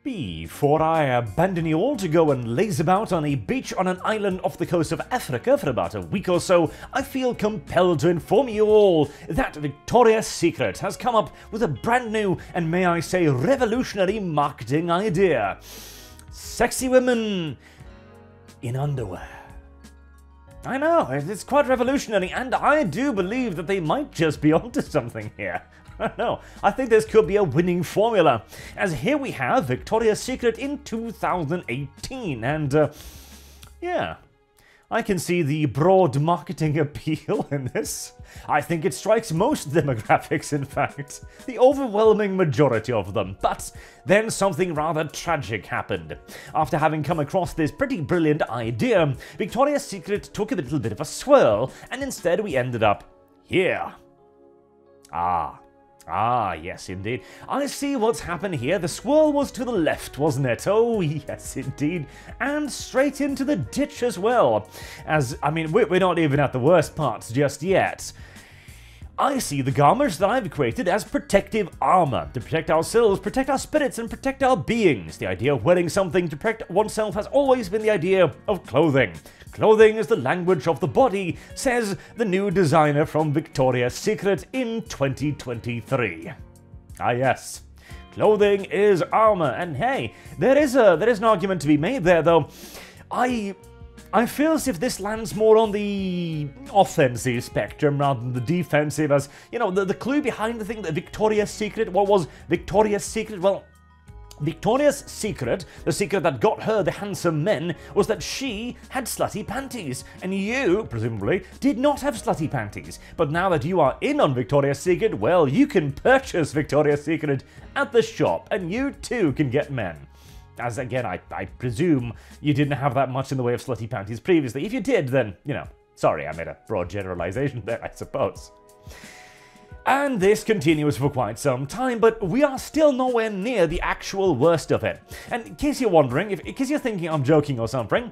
Before I abandon you all to go and laze about on a beach on an island off the coast of Africa for about a week or so, I feel compelled to inform you all that Victoria's Secret has come up with a brand new and, may I say, revolutionary marketing idea. Sexy women in underwear. I know, it's quite revolutionary, and I do believe that they might just be onto something here. I don't know, I think this could be a winning formula, as here we have Victoria's Secret in 2018, and yeah, I can see the broad marketing appeal in this. I think it strikes most demographics, in fact, the overwhelming majority of them. But then something rather tragic happened. After having come across this pretty brilliant idea, Victoria's Secret took a little bit of a swirl, and instead we ended up here. Ah, yes, indeed. I see what's happened here. The swirl was to the left, wasn't it? Oh, yes, indeed. And straight into the ditch as well. As, I mean, we're not even at the worst parts just yet. I see the garments that I've created as protective armor, to protect ourselves, protect our spirits, and protect our beings. The idea of wearing something to protect oneself has always been the idea of clothing. Clothing is the language of the body, says the new designer from Victoria's Secret in 2023. Ah yes, clothing is armor, and hey, there is an argument to be made there though. I feel as if this lands more on the offensive spectrum rather than the defensive, as, you know, the clue behind the thing that Victoria's Secret, what was Victoria's Secret? Well, Victoria's Secret, the secret that got her the handsome men, was that she had slutty panties, and you, presumably, did not have slutty panties. But now that you are in on Victoria's Secret, well, you can purchase Victoria's Secret at the shop, and you too can get men. As again, I presume you didn't have that much in the way of slutty panties previously. If you did, then, you know, sorry, I made a broad generalization there, I suppose. And this continues for quite some time, but we are still nowhere near the actual worst of it. And in case you're wondering, in case you're thinking I'm joking or something,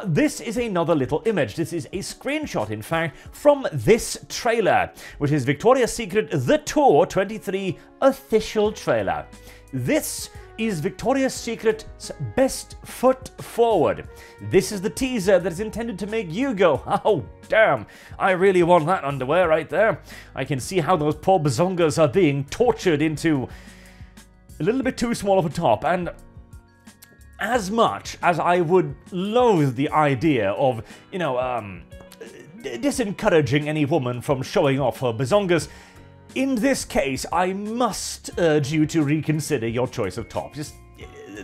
this is another little image. This is a screenshot, in fact, from this trailer, which is Victoria's Secret The Tour 23 official trailer. This is Victoria's Secret's best foot forward. This is the teaser that is intended to make you go, oh damn, I really want that underwear right there. I can see how those poor bazongas are being tortured into a little bit too small of a top, and as much as I would loathe the idea of, you know, disencouraging any woman from showing off her bazongas, in this case, I must urge you to reconsider your choice of top. Just,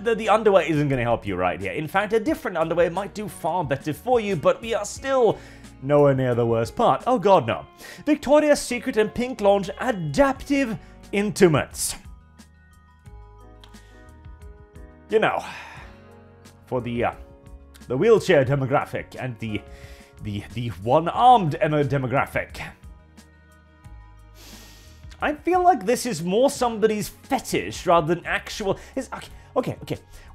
the underwear isn't going to help you right here. In fact, a different underwear might do far better for you, but we are still nowhere near the worst part. Oh god, no. Victoria's Secret and Pink launch Adaptive Intimates. You know, for the wheelchair demographic and the one-armed demographic. I feel like this is more somebody's fetish rather than actual... Okay.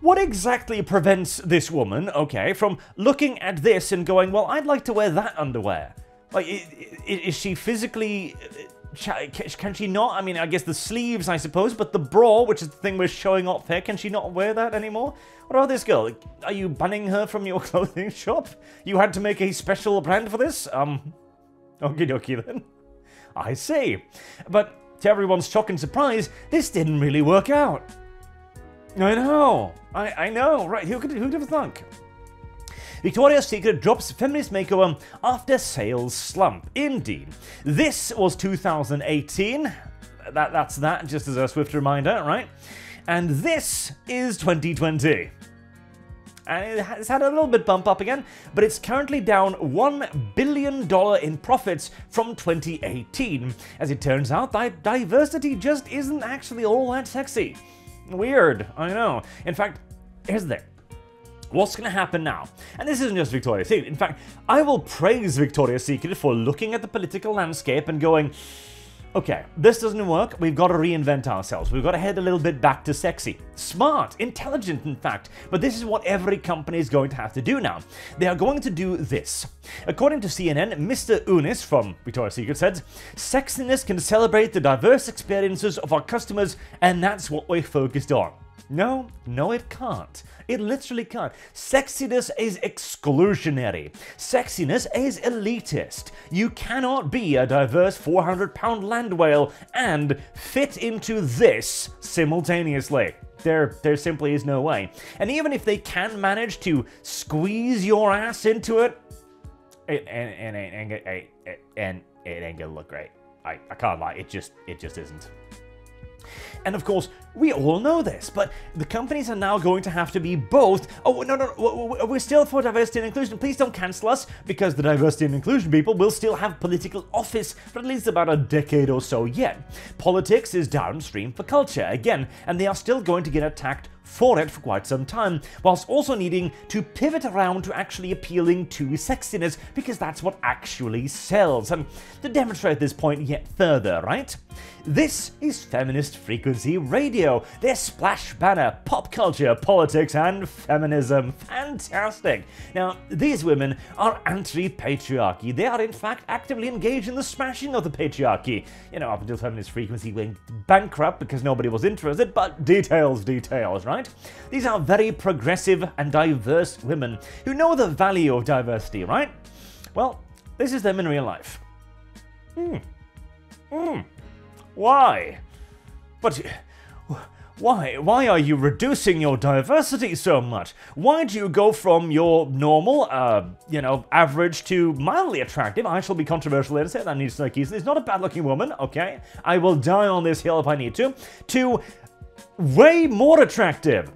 What exactly prevents this woman, okay, from looking at this and going, well, I'd like to wear that underwear? Like, is she physically... Can she not? I mean, I guess the sleeves, I suppose, but the bra, which is the thing we're showing off here, can she not wear that anymore? What about this girl? Are you banning her from your clothing shop? You had to make a special brand for this? Okie dokie then. I see. But to everyone's shock and surprise, this didn't really work out. I know. I know. Right, who'd have thunk? Victoria's Secret drops feminist makeover after sales slump. Indeed. This was 2018. That's that, just as a swift reminder, right? And this is 2020. And it's had a little bit bump up again, but it's currently down $1 billion in profits from 2018. As it turns out, diversity just isn't actually all that sexy. Weird, I know. In fact, here's the thing. What's going to happen now? And this isn't just Victoria's Secret. In fact, I will praise Victoria's Secret for looking at the political landscape and going, okay, this doesn't work, we've got to reinvent ourselves. We've got to head a little bit back to sexy. Smart, intelligent, in fact. But this is what every company is going to have to do now. They are going to do this. According to CNN, Mr. Unis from Victoria's Secret said, sexiness can celebrate the diverse experiences of our customers, and that's what we're focused on. No, it can't. It literally can't. Sexiness is exclusionary. Sexiness is elitist. You cannot be a diverse 400-pound land whale and fit into this simultaneously. There simply is no way. And even if they can manage to squeeze your ass into it, it ain't gonna look great. I can't lie, it just isn't. And of course, we all know this, but the companies are now going to have to be both. Oh, no, we're still for diversity and inclusion. Please don't cancel us, because the diversity and inclusion people will still have political office for at least about a decade or so yet. Politics is downstream for culture, again, and they are still going to get attacked for it for quite some time, whilst also needing to pivot around to actually appealing to sexiness, because that's what actually sells. And to demonstrate this point yet further, right? This is Feminist Frequency Radio, their splash banner, pop culture, politics, and feminism. Fantastic! Now, these women are anti-patriarchy. They are, in fact, actively engaged in the smashing of the patriarchy. You know, up until Feminist Frequency went bankrupt because nobody was interested, but details, right? These are very progressive and diverse women who know the value of diversity, right? Well, this is them in real life. Why? But why are you reducing your diversity so much? Why do you go from your normal, average to mildly attractive? I shall be controversial later, say that needs to easily. It's not a bad-looking woman, okay? I will die on this hill if I need to way more attractive.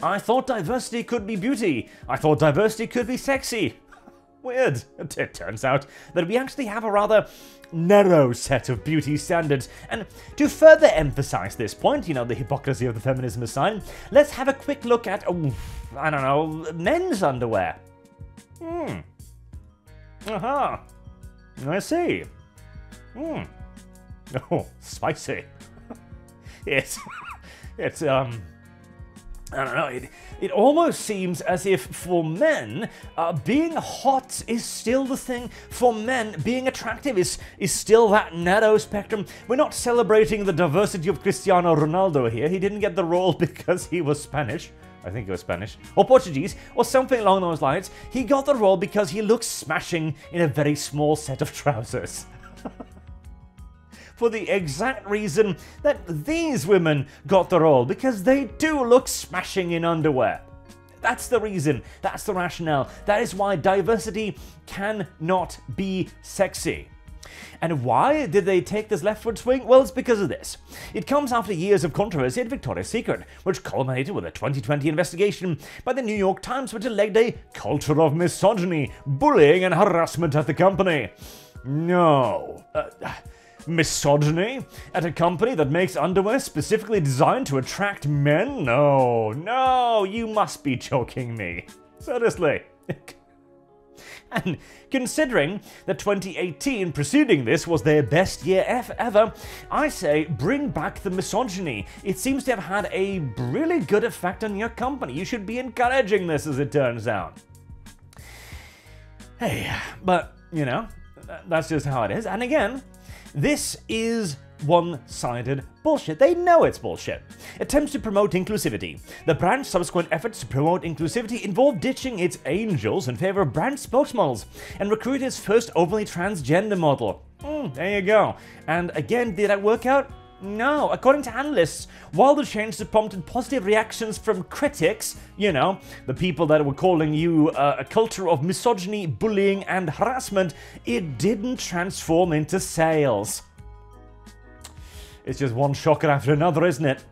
I thought diversity could be beauty. I thought diversity could be sexy. Weird. It turns out that we actually have a rather narrow set of beauty standards. And to further emphasize this point, you know, the hypocrisy of the feminism aside, let's have a quick look at, men's underwear. I see. Oh, spicy. It's I don't know, it almost seems as if for men, being hot is still the thing. For men, being attractive is still that narrow spectrum. We're not celebrating the diversity of Cristiano Ronaldo here. He didn't get the role because he was Spanish. I think he was Spanish. Or Portuguese, or something along those lines. He got the role because he looks smashing in a very small set of trousers. For the exact reason that these women got the role, because they do look smashing in underwear. That's the reason, that's the rationale, that is why diversity cannot be sexy. And why did they take this leftward swing? Well, it's because of this. It comes after years of controversy at Victoria's Secret, which culminated with a 2020 investigation by the New York Times, which alleged a culture of misogyny, bullying, and harassment at the company. No. Misogyny? At a company that makes underwear specifically designed to attract men? No, you must be joking me. Seriously. And considering that 2018 preceding this was their best year ever, I say bring back the misogyny. It seems to have had a really good effect on your company. You should be encouraging this, as it turns out. Hey, but, you know, that's just how it is. And again, this is one-sided bullshit. They know it's bullshit. Attempts to promote inclusivity. The brand's subsequent efforts to promote inclusivity involve ditching its angels in favor of brand spokesmodels and recruit its first openly transgender model. There you go. And again, did that work out? No. According to analysts, while the change has prompted positive reactions from critics, you know, the people that were calling you a culture of misogyny, bullying, and harassment, it didn't transform into sales. It's just one shocker after another, isn't it?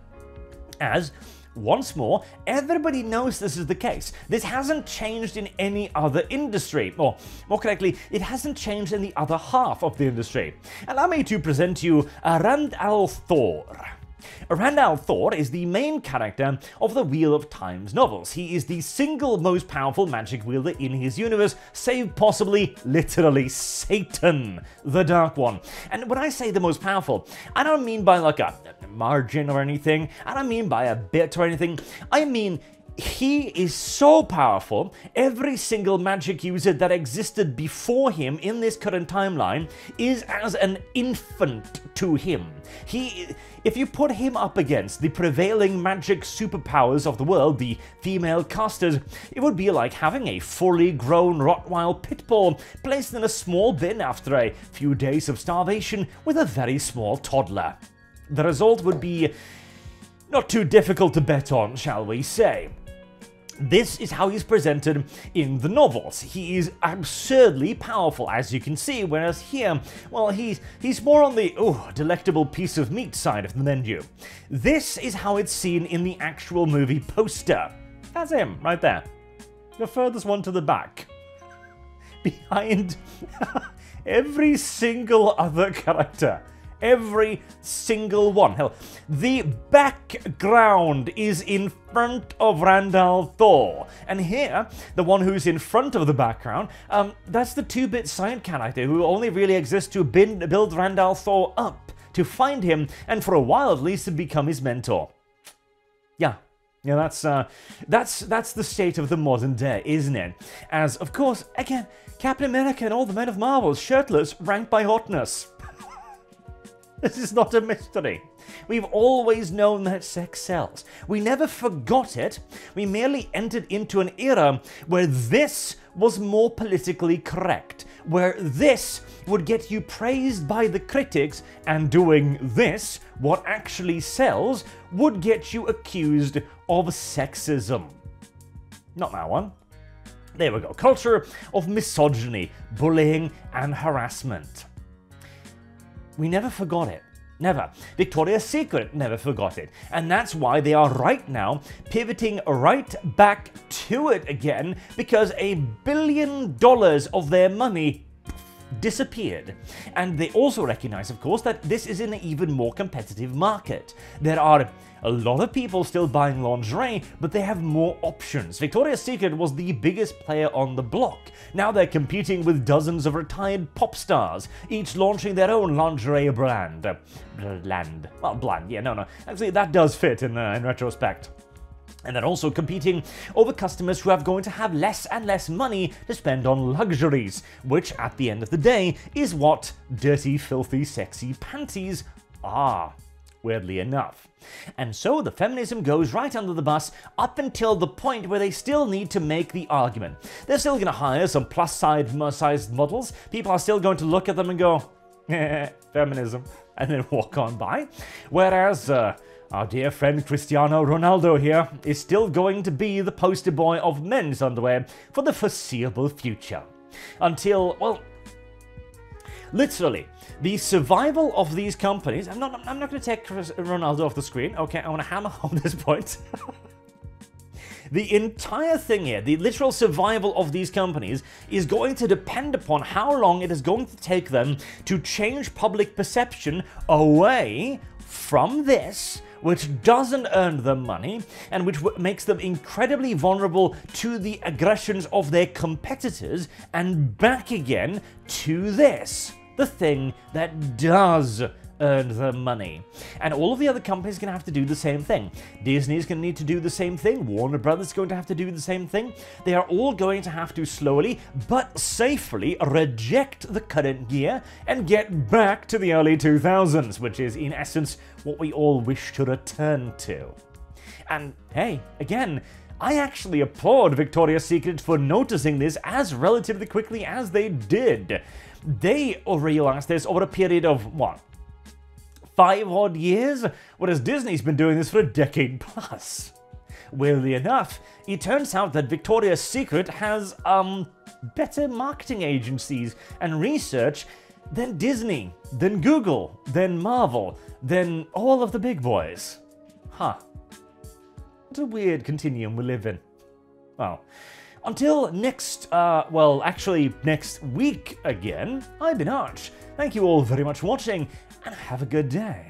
As, once more, everybody knows this is the case. This hasn't changed in any other industry. Or, more correctly, it hasn't changed in the other half of the industry. Allow me to present to you Rand Thor. Rand Thor is the main character of the Wheel of Time's novels. He is the single most powerful magic wielder in his universe, save possibly, literally, Satan, the Dark One. And when I say the most powerful, I don't mean by like a margin or anything. I don't mean by a bit or anything. I mean, he is so powerful, every single magic user that existed before him in this current timeline is as an infant to him. If you put him up against the prevailing magic superpowers of the world, the female casters, it would be like having a fully grown Rottweiler pit bull placed in a small bin after a few days of starvation with a very small toddler. The result would be not too difficult to bet on, shall we say. This is how he's presented in the novels. He is absurdly powerful, as you can see, whereas here, well, he's more on the, delectable piece of meat side of the menu. This is how it's seen in the actual movie poster. That's him, right there. The furthest one to the back. Behind every single other character. Every single one. Hell, the background is in front of Randall Thor. And here, the one who's in front of the background, that's the 2-bit side character who only really exists to build Randall Thor up, to find him, and for a while at least to become his mentor. Yeah, that's the state of the modern day, isn't it? As, of course, again, Captain America and all the men of Marvel, shirtless, ranked by hotness. This is not a mystery. We've always known that sex sells. We never forgot it. We merely entered into an era where this was more politically correct, where this would get you praised by the critics, and doing this, what actually sells, would get you accused of sexism. Not that one. There we go. Culture of misogyny, bullying, and harassment. We never forgot it. Never. Victoria's Secret never forgot it. And that's why they are right now pivoting right back to it again, because $1 billion of their money disappeared. And they also recognize, of course, that this is an even more competitive market. There are a lot of people still buying lingerie, but they have more options. Victoria's Secret was the biggest player on the block. Now they're competing with dozens of retired pop stars, each launching their own lingerie brand. Bland, yeah, no. Actually, that does fit in retrospect. And they're also competing over customers who are going to have less and less money to spend on luxuries, which at the end of the day is what dirty, filthy, sexy panties are, weirdly enough. And so the feminism goes right under the bus up until the point where they still need to make the argument. They're still going to hire some plus-sized models. People are still going to look at them and go, feminism, and then walk on by. Whereas our dear friend Cristiano Ronaldo here is still going to be the poster boy of men's underwear for the foreseeable future. Until, well, literally, the survival of these companies. I'm not going to take Ronaldo off the screen. Okay, I want to hammer home this point. The entire thing here, the literal survival of these companies, is going to depend upon how long it is going to take them to change public perception away from this, which doesn't earn them money, and which makes them incredibly vulnerable to the aggressions of their competitors, and back again to this, the thing that does earn them money. And all of the other companies are going to have to do the same thing. Disney's going to need to do the same thing. Warner Brothers is going to have to do the same thing. They are all going to have to slowly but safely reject the current gear and get back to the early 2000s, which is in essence what we all wish to return to. And hey, again, I actually applaud Victoria's Secret for noticing this as relatively quickly as they did. They realized this over a period of, what, 5 odd years? Whereas Disney's been doing this for a decade plus. Weirdly enough, it turns out that Victoria's Secret has, better marketing agencies and research than Disney, than Google, than Marvel, than all of the big boys. Huh. What a weird continuum we live in. Well, until next, next week again, I've been Arch. Thank you all very much for watching, and have a good day.